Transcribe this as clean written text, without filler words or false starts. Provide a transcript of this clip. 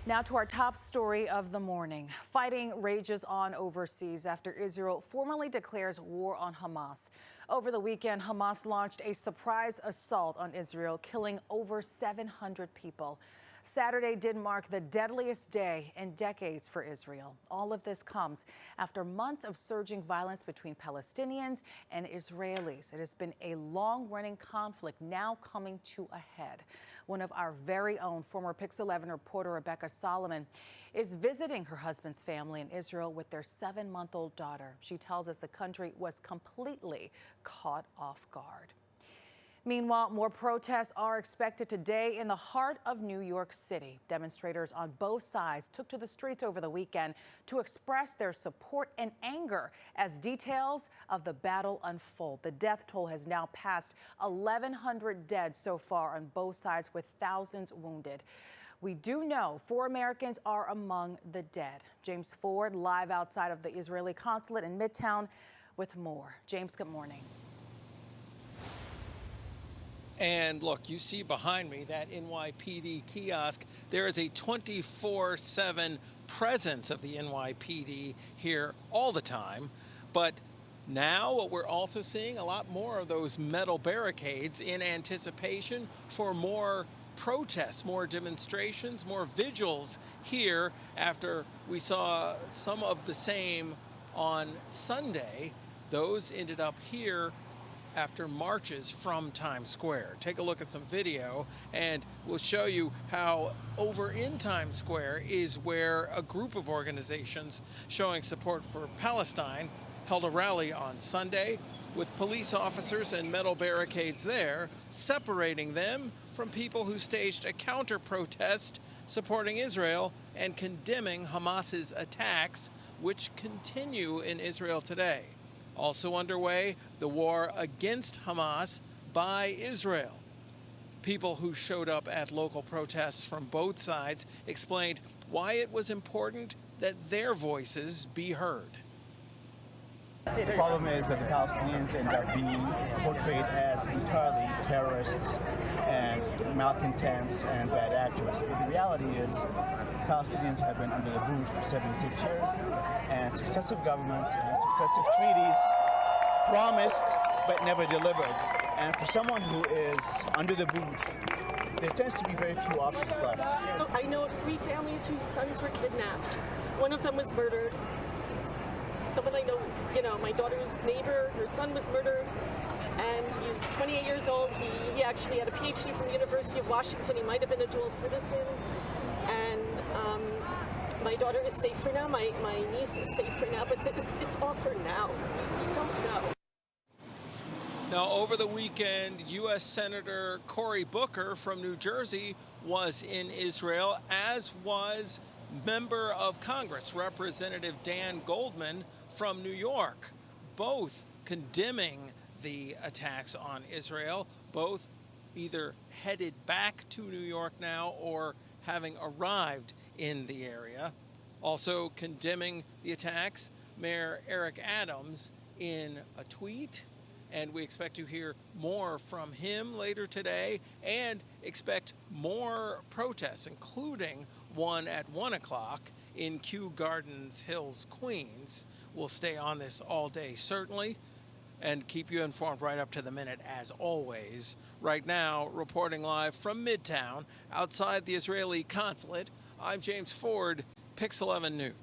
Now to our top story of the morning. Fighting rages on overseas after Israel formally declares war on Hamas. Over the weekend, Hamas launched a surprise assault on Israel, killing over 700 people. Saturday did mark the deadliest day in decades for Israel. All of this comes after months of surging violence between Palestinians and Israelis. It has been a long-running conflict now coming to a head. One of our very own former Pix 11 reporter, Rebecca Solomon, is visiting her husband's family in Israel with their 7-month-old daughter. She tells us the country was completely caught off guard. Meanwhile, more protests are expected today in the heart of New York City. Demonstrators on both sides took to the streets over the weekend to express their support and anger as details of the battle unfold. The death toll has now passed 1,100 dead so far on both sides, with thousands wounded. We do know 4 Americans are among the dead. James Ford, live outside of the Israeli consulate in Midtown with more. James, good morning. And look, you see behind me that NYPD kiosk. There is a 24/7 presence of the NYPD here all the time. But now what we're also seeing, a lot more of those metal barricades in anticipation for more protests, more demonstrations, more vigils here after we saw some of the same on Sunday. Those ended up here after marches from Times Square. Take a look at some video and we'll show you how over in Times Square is where a group of organizations showing support for Palestine held a rally on Sunday with police officers and metal barricades there, separating them from people who staged a counter-protest supporting Israel and condemning Hamas's attacks, which continue in Israel today. Also underway, the war against Hamas by Israel. People who showed up at local protests from both sides explained why it was important that their voices be heard. The problem is that the Palestinians end up being portrayed as entirely terrorists and malcontents and bad actors. But the reality is Palestinians have been under the boot for 76 years, and successive governments and successive treaties promised but never delivered. And for someone who is under the boot, there tends to be very few options left. I know of 3 families whose sons were kidnapped. One of them was murdered. Someone I know, my daughter's neighbor, her son was murdered, and he's 28 years old. He actually had a PhD from the University of Washington. He might have been a dual citizen. And my daughter is safe for now. My niece is safe for now, but it's all for now. We don't know. Now, over the weekend, U.S. Senator Cory Booker from New Jersey was in Israel, as was Member of Congress, Representative Dan Goldman from New York, both condemning the attacks on Israel, both either headed back to New York now or having arrived in the area. Also condemning the attacks, Mayor Eric Adams in a tweet. And we expect to hear more from him later today and expect more protests, including one at 1 o'clock in Kew Gardens Hills, Queens. We'll stay on this all day, certainly, and keep you informed right up to the minute, as always. Right now, reporting live from Midtown, outside the Israeli consulate, I'm James Ford, Pix 11 News.